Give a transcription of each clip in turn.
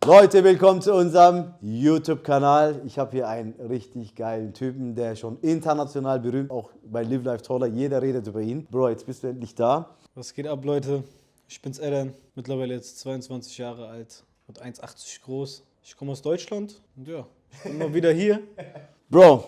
Leute, willkommen zu unserem YouTube-Kanal. Ich habe hier einen richtig geilen Typen, der schon international berühmt, auch bei Live Life Taller. Jeder redet über ihn. Bro, jetzt bist du endlich da. Was geht ab, Leute? Ich bin's Eren, mittlerweile jetzt 22 Jahre alt und 1,80 groß. Ich komme aus Deutschland und ja, ich bin mal wieder hier. Bro,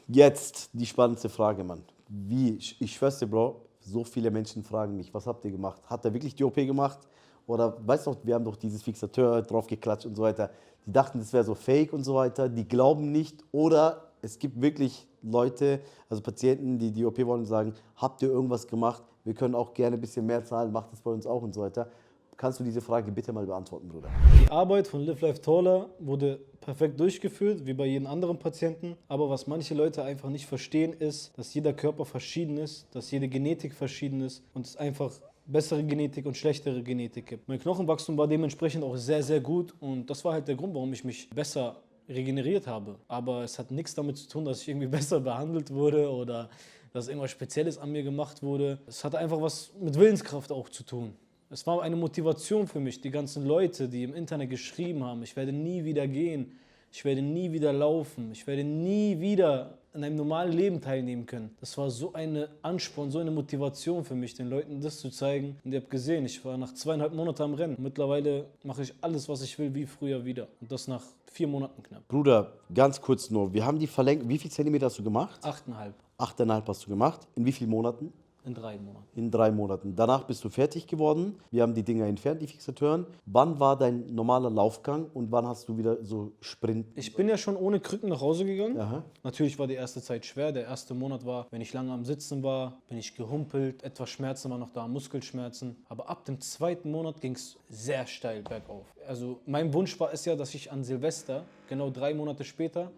jetzt die spannendste Frage, Mann. Ich schwör's dir, Bro, so viele Menschen fragen mich, was habt ihr gemacht? Hat er wirklich die OP gemacht? Oder, weißt du, wir haben doch dieses Fixateur draufgeklatscht und so weiter. Die dachten, das wäre so fake und so weiter. Die glauben nicht. Oder es gibt wirklich Leute, also Patienten, die die OP wollen und sagen, habt ihr irgendwas gemacht? Wir können auch gerne ein bisschen mehr zahlen, macht das bei uns auch und so weiter. Kannst du diese Frage bitte mal beantworten, Bruder? Die Arbeit von Live Life Taller wurde perfekt durchgeführt, wie bei jedem anderen Patienten. Aber was manche Leute einfach nicht verstehen, ist, dass jeder Körper verschieden ist, dass jede Genetik verschieden ist und es einfach bessere Genetik und schlechtere Genetik gibt. Mein Knochenwachstum war dementsprechend auch sehr, sehr gut und das war halt der Grund, warum ich mich besser regeneriert habe. Aber es hat nichts damit zu tun, dass ich irgendwie besser behandelt wurde oder dass irgendwas Spezielles an mir gemacht wurde. Es hatte einfach was mit Willenskraft auch zu tun. Es war eine Motivation für mich, die ganzen Leute, die im Internet geschrieben haben, ich werde nie wieder gehen, ich werde nie wieder laufen, ich werde nie wieder an einem normalen Leben teilnehmen können. Das war so eine Ansporn, so eine Motivation für mich, den Leuten das zu zeigen. Und ihr habt gesehen, ich war nach 2,5 Monaten am Rennen. Mittlerweile mache ich alles, was ich will, wie früher wieder. Und das nach 4 Monaten knapp. Bruder, ganz kurz nur, wir haben die verlängert. Wie viel Zentimeter hast du gemacht? 8,5 8,5 hast du gemacht. In wie vielen Monaten? in 3 Monaten. In 3 Monaten. Danach bist du fertig geworden. Wir haben die Dinger entfernt, die Fixateuren. Wann war dein normaler Laufgang und wann hast du wieder so Sprint? Ich bin ja schon ohne Krücken nach Hause gegangen. Aha. Natürlich war die erste Zeit schwer. Der erste Monat war, wenn ich lange am Sitzen war, bin ich gehumpelt. Etwas Schmerzen war noch da, Muskelschmerzen. Aber ab dem 2. Monat ging es sehr steil bergauf. Also mein Wunsch war es ja, dass ich an Silvester, genau 3 Monate später,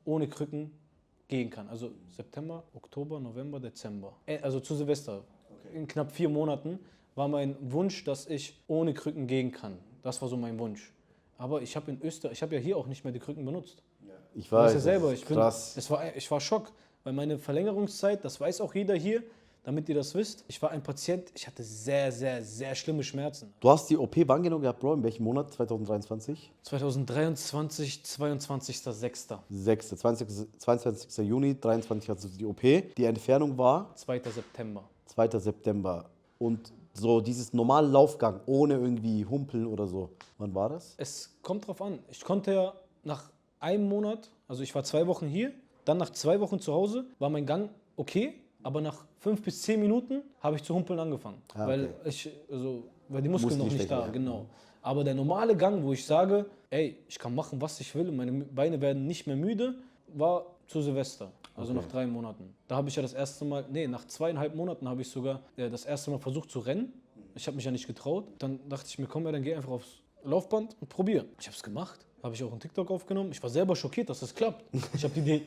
ohne Krücken gehen kann. Also September, Oktober, November, Dezember. Also zu Silvester. In knapp 4 Monaten war mein Wunsch, dass ich ohne Krücken gehen kann. Das war so mein Wunsch. Aber ich habe in Österreich, ich habe ja hier auch nicht mehr die Krücken benutzt. Ich Du weißt weiß, ja selber, das ist krass. ich war Schock, weil meine Verlängerungszeit, das weiß auch jeder hier, damit ihr das wisst, ich war ein Patient, ich hatte sehr, sehr, sehr schlimme Schmerzen. Du hast die OP wann genau gehabt, Bro? In welchem Monat? 2023? 2023, 22.06. 6. 22. Juni, 23 hast du die OP. Die Entfernung war 2. September. 2. September. Und so dieses normale Laufgang, ohne irgendwie Humpeln oder so. Wann war das? Es kommt drauf an. Ich konnte ja nach einem Monat, also ich war 2 Wochen hier, dann nach 2 Wochen zu Hause, war mein Gang okay, aber nach 5 bis 10 Minuten habe ich zu humpeln angefangen. Ah, weil, okay. weil die Muskeln noch nicht da, genau. Aber der normale Gang, wo ich sage, ey, ich kann machen, was ich will und meine Beine werden nicht mehr müde, war zu Silvester. Also Okay. nach 3 Monaten. Da habe ich ja das erste Mal, nach 2,5 Monaten habe ich sogar das erste Mal versucht zu rennen. Ich habe mich ja nicht getraut. Dann dachte ich mir, komm, dann geh einfach aufs Laufband und probier. Ich habe es gemacht. Habe ich auch einen TikTok aufgenommen. Ich war selber schockiert, dass das klappt. Ich habe dir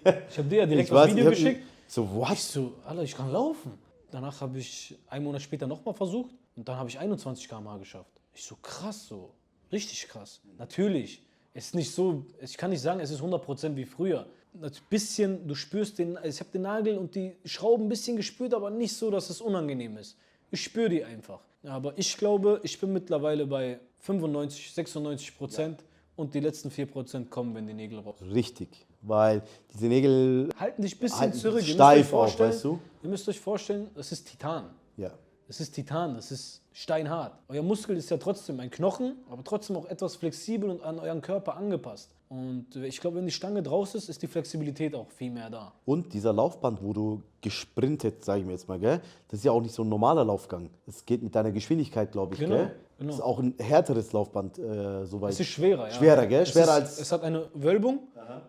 ja direkt das Video geschickt. So, what? Ich so, Alter, ich kann laufen. Danach habe ich 1 Monat später nochmal versucht und dann habe ich 21 km/h geschafft. Ich so, krass, so. Richtig krass. Natürlich. Es ist nicht so, ich kann nicht sagen, es ist 100% wie früher. Ein bisschen, du spürst den, ich habe den Nagel und die Schrauben ein bisschen gespürt, aber nicht so, dass es unangenehm ist. Ich spüre die einfach. Aber ich glaube, ich bin mittlerweile bei 95, 96% und die letzten 4% kommen, wenn die Nägel raus. Richtig, weil diese Nägel Halten dich ein bisschen halten zurück. steif auf, weißt du? Ihr müsst euch vorstellen, das ist Titan. Ja. Das ist Titan, das ist steinhart. Euer Muskel ist ja trotzdem ein Knochen, aber trotzdem auch etwas flexibel und an euren Körper angepasst. Und ich glaube, wenn die Stange draußen ist, ist die Flexibilität auch viel mehr da. Und dieser Laufband, wo du gesprintet, sage ich mir jetzt mal, gell? Das ist ja auch nicht so ein normaler Laufgang. Es geht mit deiner Geschwindigkeit, glaube ich, Genau, gell? genau. Das ist auch ein härteres Laufband, soweit. Es ist schwerer, ja. Schwerer, gell? Schwerer als... Es hat eine Wölbung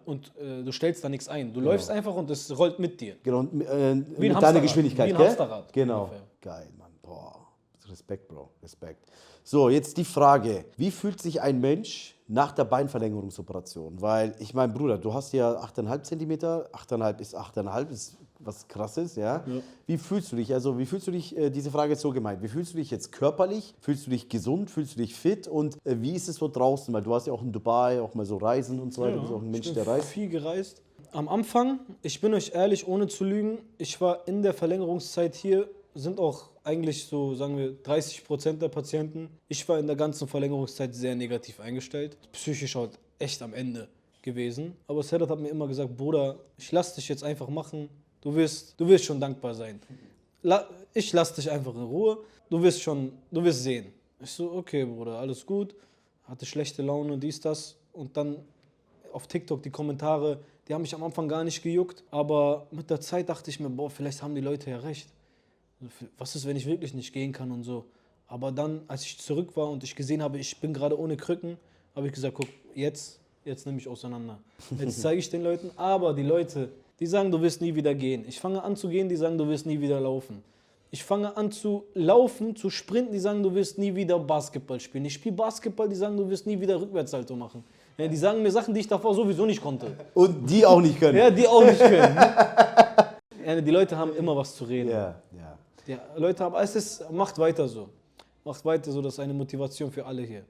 und du stellst da nichts ein. Du läufst einfach und es rollt mit dir. Genau, mit deiner Hamsterrad, Geschwindigkeit, wie ein gell? Hamsterrad Genau. ungefähr. Geil, Mann. Boah. Respekt, Bro. Respekt. So, jetzt die Frage. Wie fühlt sich ein Mensch nach der Beinverlängerungsoperation? Weil, ich meine, Bruder, du hast ja 8,5 Zentimeter. 8,5 ist 8,5, ist was Krasses, ja? Wie fühlst du dich? Also, wie fühlst du dich, diese Frage ist so gemeint, wie fühlst du dich jetzt körperlich? Fühlst du dich gesund? Fühlst du dich fit? Und wie ist es so draußen? Weil du warst ja auch in Dubai, auch mal so reisen und so weiter. Du bist auch ein Mensch, ich der bin reist. viel gereist. Am Anfang, ich bin euch ehrlich, ohne zu lügen, ich war in der Verlängerungszeit hier sind auch eigentlich so, sagen wir, 30% der Patienten. Ich war in der ganzen Verlängerungszeit sehr negativ eingestellt. Psychisch halt echt am Ende gewesen. Aber Sedat hat mir immer gesagt, Bruder, ich lass dich jetzt einfach machen. Du wirst schon dankbar sein. Ich lass dich einfach in Ruhe. Du wirst sehen. Ich so, okay, Bruder, alles gut. Hatte schlechte Laune, dies, das. Und dann auf TikTok die Kommentare, die haben mich am Anfang gar nicht gejuckt. Aber mit der Zeit dachte ich mir, boah, vielleicht haben die Leute ja recht. Was ist, wenn ich wirklich nicht gehen kann und so. Aber dann, als ich zurück war und ich gesehen habe, ich bin gerade ohne Krücken, habe ich gesagt, guck, jetzt nehme ich auseinander. Jetzt zeige ich den Leuten. Aber die Leute, die sagen, du wirst nie wieder gehen. Ich fange an zu gehen, die sagen, du wirst nie wieder laufen. Ich fange an zu laufen, zu sprinten, die sagen, du wirst nie wieder Basketball spielen. Ich spiele Basketball, die sagen, du wirst nie wieder Rückwärtssalto machen. Ja, die sagen mir Sachen, die ich davor sowieso nicht konnte. Und die auch nicht können. Ja, die auch nicht können. Ja, die Leute haben immer was zu reden. Ja. Ja, Leute, aber macht weiter so. Macht weiter so, das ist eine Motivation für alle hier.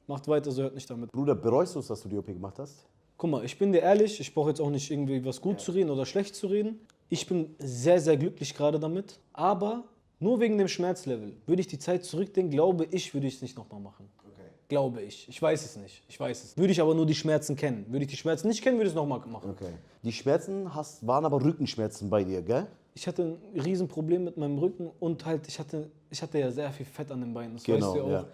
Macht weiter so, hört nicht damit. Bruder, bereust du es, dass du die OP gemacht hast? Guck mal, ich bin dir ehrlich, ich brauche jetzt auch nicht irgendwie was gut zu reden oder schlecht zu reden. Ich bin sehr, sehr glücklich gerade damit. Aber nur wegen dem Schmerzlevel würde ich die Zeit zurückdenken, glaube ich, würde ich es nicht nochmal machen. Okay. Glaube ich. Ich weiß es nicht. Würde ich aber nur die Schmerzen kennen. Würde ich die Schmerzen nicht kennen, würde ich es nochmal machen. Okay. Die Schmerzen waren aber Rückenschmerzen bei dir, gell? Ich hatte ein Riesenproblem mit meinem Rücken und halt, ich hatte ja sehr viel Fett an den Beinen. Das Genau, weißt du ja auch. Ja.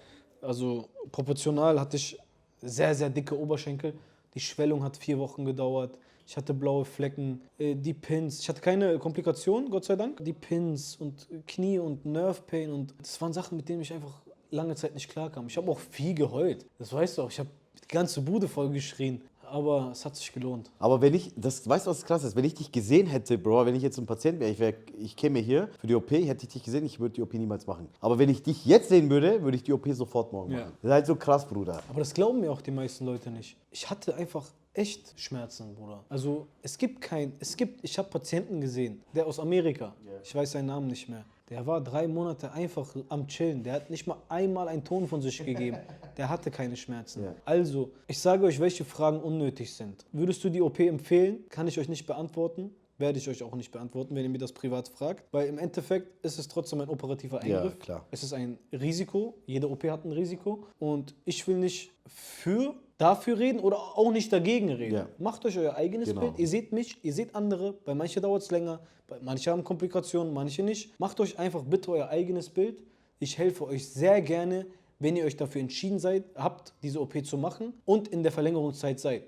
Also proportional hatte ich sehr, sehr dicke Oberschenkel. Die Schwellung hat 4 Wochen gedauert. Ich hatte blaue Flecken, die Pins. Ich hatte keine Komplikationen, Gott sei Dank. Die Pins und Knie und Nerve Pain und das waren Sachen, mit denen ich einfach lange Zeit nicht klarkam. Ich habe auch viel geheult. Das weißt du auch. Ich habe die ganze Bude voll geschrien. Aber es hat sich gelohnt. Aber weißt du, was krass ist? Wenn ich dich gesehen hätte, Bro, wenn ich jetzt ein Patient wäre, ich käme hier für die OP, hätte ich dich gesehen, ich würde die OP niemals machen. Aber wenn ich dich jetzt sehen würde, würde ich die OP sofort morgen machen. Das ist halt so krass, Bruder. Aber das glauben mir auch die meisten Leute nicht. Ich hatte einfach echt Schmerzen, Bruder. Also ich habe Patienten gesehen, der aus Amerika, ich weiß seinen Namen nicht mehr. Der war 3 Monate einfach am Chillen. Der hat nicht mal einmal einen Ton von sich gegeben. Der hatte keine Schmerzen. Ja. Also, ich sage euch, welche Fragen unnötig sind. Würdest du die OP empfehlen? Kann ich euch nicht beantworten. Werde ich euch auch nicht beantworten, wenn ihr mir das privat fragt. Weil im Endeffekt ist es trotzdem ein operativer Eingriff. Ja, klar. Es ist ein Risiko. Jede OP hat ein Risiko. Und ich will nicht dafür reden oder auch nicht dagegen reden. Ja. Macht euch euer eigenes Bild. Ihr seht mich, ihr seht andere. Bei manchen dauert es länger, bei manchen haben Komplikationen, manche nicht. Macht euch einfach bitte euer eigenes Bild. Ich helfe euch sehr gerne, wenn ihr euch dafür entschieden habt, diese OP zu machen und in der Verlängerungszeit seid,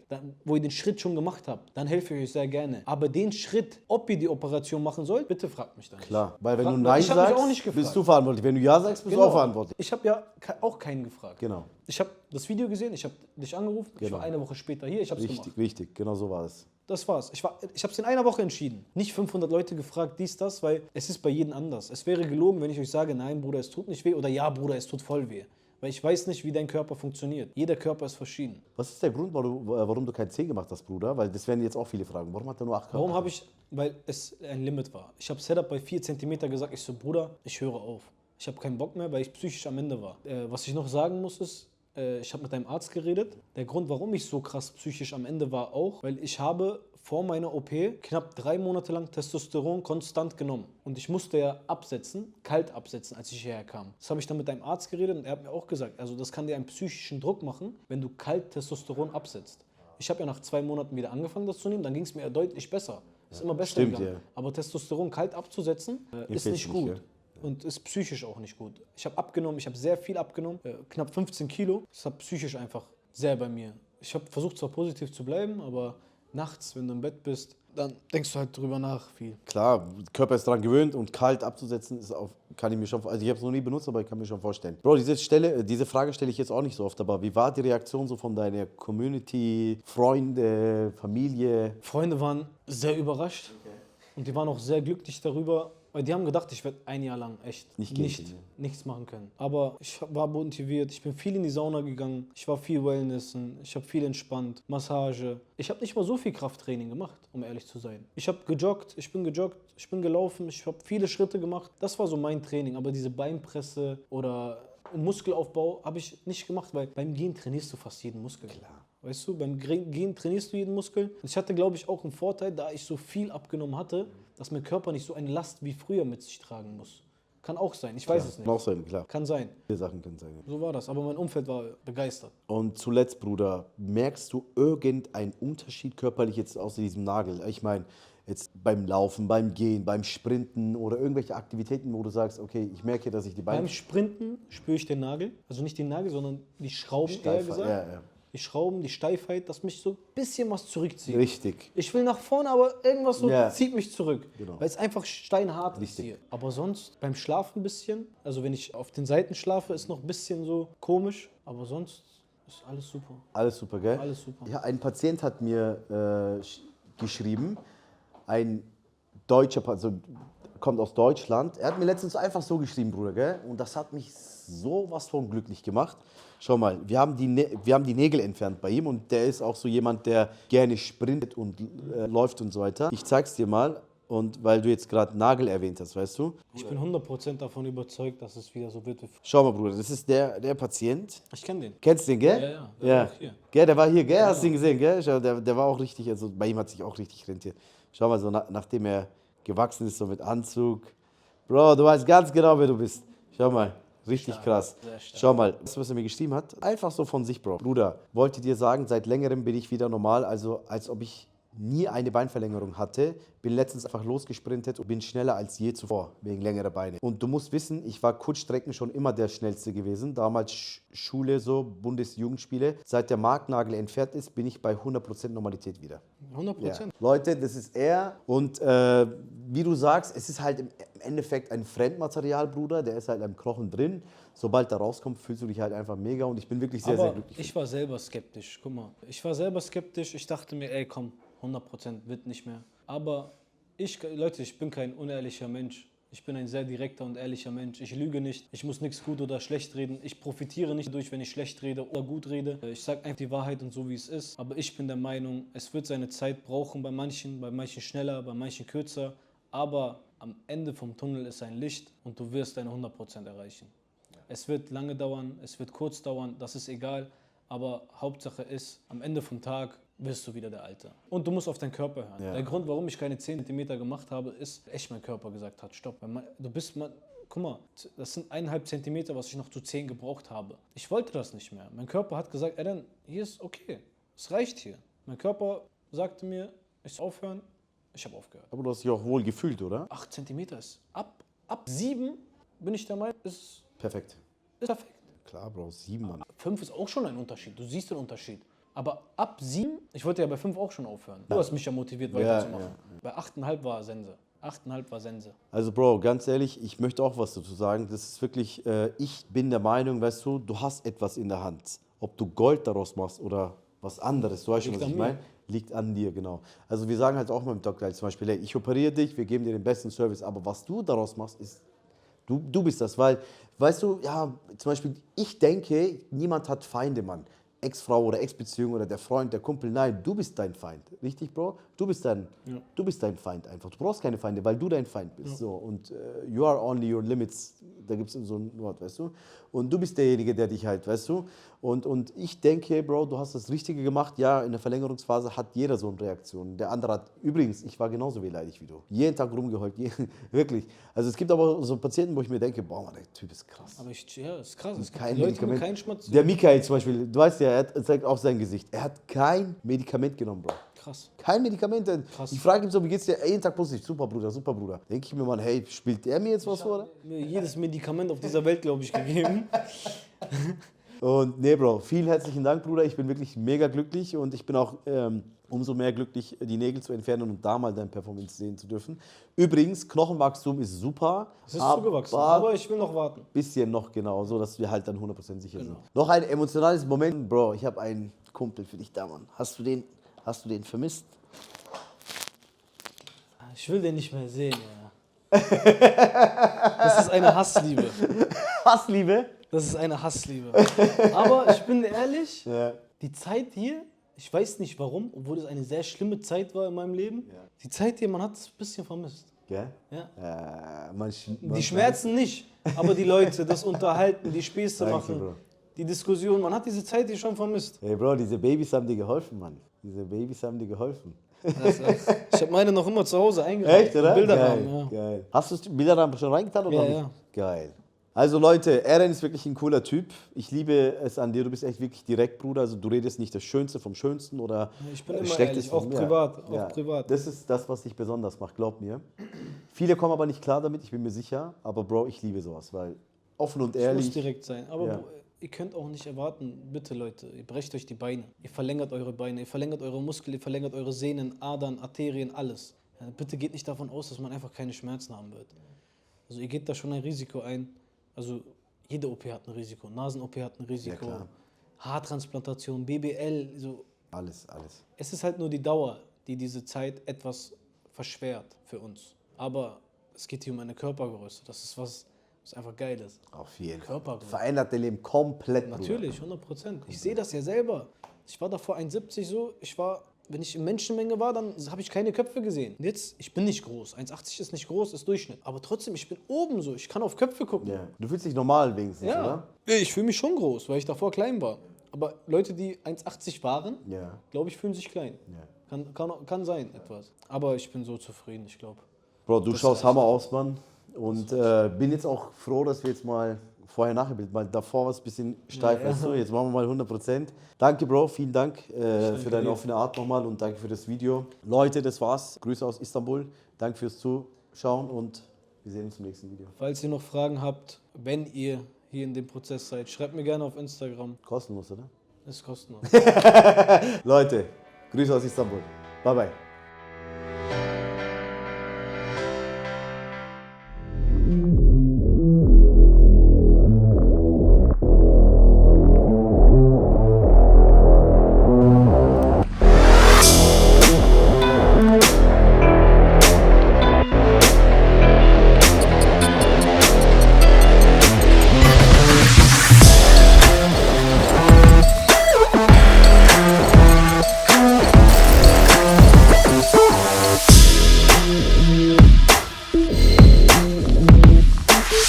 wo ihr den Schritt schon gemacht habt, dann helfe ich euch sehr gerne. Aber den Schritt, ob ihr die Operation machen sollt, bitte fragt mich dann nicht. Klar, weil wenn du Nein sagst, bist du verantwortlich. Wenn du Ja sagst, bist du auch verantwortlich. Ich habe ja auch keinen gefragt. Genau. Ich habe das Video gesehen, ich habe dich angerufen, ich war eine Woche später hier, ich habe es gemacht. Richtig, genau so war es. Das war's. Ich habe es in einer Woche entschieden. Nicht 500 Leute gefragt, dies, das, weil es ist bei jedem anders. Es wäre gelogen, wenn ich euch sage, nein, Bruder, es tut nicht weh oder ja, Bruder, es tut voll weh. Weil ich weiß nicht, wie dein Körper funktioniert. Jeder Körper ist verschieden. Was ist der Grund, warum du kein 10 gemacht hast, Bruder? Weil das werden jetzt auch viele fragen. Warum hat er nur 8 gehabt? Weil es ein Limit war. Ich habe Setup bei 4 cm gesagt, ich so, Bruder, ich höre auf. Ich habe keinen Bock mehr, weil ich psychisch am Ende war. Was ich noch sagen muss ist, ich habe mit einem Arzt geredet. Der Grund, warum ich so krass psychisch am Ende war, auch, weil ich habe vor meiner OP knapp 3 Monate lang Testosteron konstant genommen. Und ich musste ja absetzen, kalt absetzen, als ich hierher kam. Das habe ich dann mit einem Arzt geredet und er hat mir auch gesagt, also das kann dir einen psychischen Druck machen, wenn du kalt Testosteron absetzt. Ich habe ja nach 2 Monaten wieder angefangen, das zu nehmen, dann ging es mir deutlich besser. Ist immer besser gegangen. Ja. Aber Testosteron kalt abzusetzen, ist nicht gut. Ja. Und ist psychisch auch nicht gut. Ich habe abgenommen, ich habe sehr viel abgenommen, knapp 15 Kilo. Das hat psychisch einfach sehr bei mir. Ich habe versucht zwar positiv zu bleiben, aber nachts, wenn du im Bett bist, dann denkst du halt drüber nach viel. Klar, der Körper ist daran gewöhnt und kalt abzusetzen, kann ich mir schon, also ich habe es noch nie benutzt, aber ich kann mir schon vorstellen. Bro, diese Frage stelle ich jetzt auch nicht so oft, aber wie war die Reaktion so von deiner Community, Freunde, Familie? Freunde waren sehr überrascht und die waren auch sehr glücklich darüber. Weil die haben gedacht, ich werde ein Jahr lang echt nichts machen können. Aber ich war motiviert, ich bin viel in die Sauna gegangen, ich war viel Wellnessen, ich habe viel entspannt, Massage. Ich habe nicht mal so viel Krafttraining gemacht, um ehrlich zu sein. Ich habe gejoggt, ich bin gelaufen, ich habe viele Schritte gemacht. Das war so mein Training, aber diese Beinpresse oder Muskelaufbau habe ich nicht gemacht, weil beim Gehen trainierst du fast jeden Muskel. Klar. Weißt du, beim Gehen trainierst du jeden Muskel. Ich hatte, glaube ich, auch einen Vorteil, da ich so viel abgenommen hatte, dass mein Körper nicht so eine Last wie früher mit sich tragen muss. Kann auch sein, ich weiß es nicht. Kann auch sein, klar. Kann sein. Viele Sachen können sein. Ja. So war das, aber mein Umfeld war begeistert. Und zuletzt, Bruder, merkst du irgendeinen Unterschied körperlich jetzt außer diesem Nagel? Ich meine, jetzt beim Laufen, beim Gehen, beim Sprinten oder irgendwelche Aktivitäten, wo du sagst, okay, ich merke, dass ich die Beine Beim Sprinten spüre ich den Nagel, also nicht den Nagel, sondern die Schrauben eher gesagt. Ja. Die Schrauben, die Steifheit, dass mich so ein bisschen was zurückzieht. Richtig. Ich will nach vorne, aber irgendwas so Ja. zieht mich zurück. Genau. Weil es einfach steinhart ist hier. Aber sonst beim Schlafen ein bisschen, also wenn ich auf den Seiten schlafe, ist noch ein bisschen so komisch. Aber sonst ist alles super. Alles super, gell? Alles super. Ja, ein Patient hat mir geschrieben, ein deutscher Patient, kommt aus Deutschland. Er hat mir letztens einfach so geschrieben, Bruder, gell? Und das hat mich sowas von glücklich gemacht. Schau mal, wir haben die Nägel entfernt bei ihm und der ist auch so jemand, der gerne sprintet und läuft und so weiter. Ich zeig's dir mal, und weil du jetzt gerade Nagel erwähnt hast, weißt du? Ich bin 100% davon überzeugt, dass es wieder so wird wie früher. Schau mal, Bruder, das ist der Patient. Ich kenne den. Kennst du den, gell? Ja, der war auch hier. Gell, der war hier, gell? Hast du ihn gesehen, gell? Schau, der war auch richtig, also bei ihm hat sich auch richtig rentiert. Schau mal, so nachdem er gewachsen ist, so mit Anzug. Bro, du weißt ganz genau, wer du bist. Schau mal, richtig krass. sehr stark. Schau mal, das, was er mir geschrieben hat, einfach so von sich, Bro. Bruder, wollte dir sagen, seit längerem bin ich wieder normal, also als ob ich nie eine Beinverlängerung hatte. Bin letztens einfach losgesprintet und bin schneller als je zuvor, wegen längerer Beine. Und du musst wissen, ich war Kurzstrecken schon immer der Schnellste gewesen. Damals Schule, so Bundesjugendspiele. Seit der Marknagel entfernt ist, bin ich bei 100% Normalität wieder. 100%. Ja. Leute, das ist er. Und wie du sagst, es ist halt im Endeffekt ein Fremdmaterial, Bruder. Der ist halt am Knochen drin. Sobald er rauskommt, fühlst du dich halt einfach mega. Und ich bin wirklich sehr, Aber sehr glücklich. ich war selber skeptisch. Guck mal, ich war selber skeptisch. Ich dachte mir, ey, komm, 100% wird nicht mehr. Aber Leute, ich bin kein unehrlicher Mensch. Ich bin ein sehr direkter und ehrlicher Mensch. Ich lüge nicht. Ich muss nichts gut oder schlecht reden. Ich profitiere nicht dadurch, wenn ich schlecht rede oder gut rede. Ich sage einfach die Wahrheit und so, wie es ist. Aber ich bin der Meinung, es wird seine Zeit brauchen bei manchen schneller, bei manchen kürzer. Aber am Ende vom Tunnel ist ein Licht und du wirst deine 100% erreichen. Es wird lange dauern, es wird kurz dauern, das ist egal. Aber Hauptsache ist, am Ende vom Tag wirst du wieder der Alte. Und du musst auf deinen Körper hören. Ja. Der Grund, warum ich keine 10 cm gemacht habe, ist, echt mein Körper gesagt hat, stopp. Guck mal, das sind 1,5 cm, was ich noch zu 10 gebraucht habe. Ich wollte das nicht mehr. Mein Körper hat gesagt, ey, dann, hier ist okay, es reicht hier. Mein Körper sagte mir, ich soll aufhören, ich habe aufgehört. Aber du hast dich auch wohl gefühlt, oder? 8 cm ist, ab 7 bin ich der Meinung, ist Perfekt. perfekt. Klar, Bro, 7, Mann. 5 ist auch schon ein Unterschied, du siehst den Unterschied. Aber ab 7, ich wollte ja bei 5 auch schon aufhören. Du hast mich ja motiviert, weiterzumachen. Bei 8,5 war Sense. 8,5 war Sense. Also Bro, ganz ehrlich, ich möchte auch was dazu sagen. Das ist wirklich, ich bin der Meinung, weißt du hast etwas in der Hand. Ob du Gold daraus machst oder was anderes, du weißt schon, was ich meine? Liegt an dir, genau. Also wir sagen halt auch mal im Doktor zum Beispiel, hey, ich operiere dich, wir geben dir den besten Service, aber was du daraus machst, ist, du bist das. Weil, weißt du, ja, zum Beispiel, ich denke, niemand hat Feinde, Mann. Ex-Frau oder Ex-Beziehung oder der Freund, der Kumpel, nein, du bist dein Feind. Richtig, Bro? Du bist dein Feind einfach. Du brauchst keine Feinde, weil du dein Feind bist. Ja. So. Und you are only your limits, da gibt es so ein Wort, weißt du? Und du bist derjenige, der dich halt, weißt du? Und ich denke, Bro, du hast das Richtige gemacht. Ja, in der Verlängerungsphase hat jeder so eine Reaktion. Der andere hat, übrigens, ich war genauso wehleidig wie du. Jeden Tag rumgeheult, wirklich. Also es gibt aber so Patienten, wo ich mir denke, boah, Mann, der Typ ist krass. Aber ja, ist krass. Es kein Leute Medikament. keinen Schmerz. Der Michael zum Beispiel, du weißt ja, er zeigt auch sein Gesicht. Er hat kein Medikament genommen, Bro. Krass. Kein Medikament. Krass. Ich frage ihn so, wie geht's dir? Jeden Tag positiv. Super, Bruder, super, Bruder. Denke ich mir mal, hey, spielt der mir jetzt was vor? Mir jedes Medikament auf dieser Welt, glaube ich, gegeben. Und nee, Bro, vielen herzlichen Dank, Bruder. Ich bin wirklich mega glücklich und ich bin auch umso mehr glücklich, die Nägel zu entfernen und da mal deine Performance sehen zu dürfen. Übrigens, Knochenwachstum ist super. Es ist zugewachsen, aber ich will noch warten. Bisschen noch, genau, so dass wir halt dann 100% sicher sind. Noch ein emotionales Moment. Bro, ich habe einen Kumpel für dich da, Mann. Hast du den vermisst? Ich will den nicht mehr sehen, ja. Das ist eine Hassliebe. Hassliebe? Das ist eine Hassliebe. Aber ich bin ehrlich, Ja. die Zeit hier, ich weiß nicht warum, obwohl es eine sehr schlimme Zeit war in meinem Leben, die Zeit hier, man hat es ein bisschen vermisst. Gell? Ja. Die Schmerzen nicht, aber die Leute, das Unterhalten, die Späße Danke, machen, Bro. die Diskussion, man hat diese Zeit hier schon vermisst. Ey, Bro, diese Babys haben dir geholfen, Mann. Diese Babys haben dir geholfen. Ich habe meine noch immer zu Hause eingereicht. Echt, oder? Bilderrahmen, Geil, ja. geil. Hast du das Bilderrahmen schon reingetan oder Ja, noch nicht? ja. Geil. Also Leute, Eren ist wirklich ein cooler Typ. Ich liebe es an dir. Du bist echt wirklich direkt, Bruder. Also du redest nicht das Schönste vom Schönsten oder Ich bin immer Schlechtes ehrlich, auch privat, auch privat. Das ist das, was dich besonders macht, glaub mir. Viele kommen aber nicht klar damit, ich bin mir sicher. Aber Bro, ich liebe sowas, weil offen und Ich ehrlich. muss direkt sein. Aber Ja. ihr könnt auch nicht erwarten, bitte Leute, ihr brecht euch die Beine. Ihr verlängert eure Beine, ihr verlängert eure Muskeln, ihr verlängert eure Sehnen, Adern, Arterien, alles. Ja, bitte geht nicht davon aus, dass man einfach keine Schmerzen haben wird. Also ihr geht da schon ein Risiko ein. Also jede OP hat ein Risiko. Nasen-OP hat ein Risiko. klar. Haartransplantation, BBL. So. Alles. Es ist halt nur die Dauer, die diese Zeit etwas verschwert für uns. Aber es geht hier um eine Körpergröße. Das ist was einfach geil ist. Auf jeden Fall. Körpergröße. Verändert dein Leben komplett, Bruder. Natürlich, 100%. Ich sehe das ja selber. Ich war davor 1,70 so, wenn ich in Menschenmenge war, dann habe ich keine Köpfe gesehen. Und jetzt, ich bin nicht groß. 1,80 ist nicht groß, ist Durchschnitt. Aber trotzdem, ich bin oben so, ich kann auf Köpfe gucken. Ja. Du fühlst dich normal wenigstens, Ja. oder? Ich fühle mich schon groß, weil ich davor klein war. Aber Leute, die 1,80 waren, Ja. glaube ich, fühlen sich klein. Ja. Kann sein, etwas. Aber ich bin so zufrieden, ich glaube. Bro, du schaust Hammer aus, Mann. Und bin jetzt auch froh, dass wir jetzt mal vorher-nachher-Bild, weil davor war es ein bisschen steif, weißt du? Jetzt machen wir mal 100%. Danke, Bro, vielen Dank für deine offene Art nochmal und danke für das Video. Leute, das war's. Grüße aus Istanbul. Danke fürs Zuschauen und wir sehen uns im nächsten Video. Falls ihr noch Fragen habt, wenn ihr hier in dem Prozess seid, schreibt mir gerne auf Instagram. Kostenlos, oder? Das ist kostenlos. Leute, Grüße aus Istanbul. Bye, bye.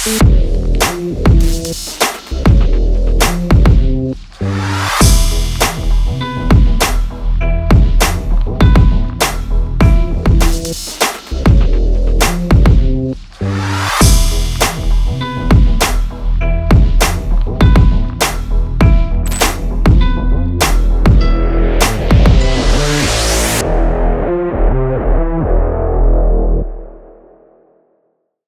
Yeah.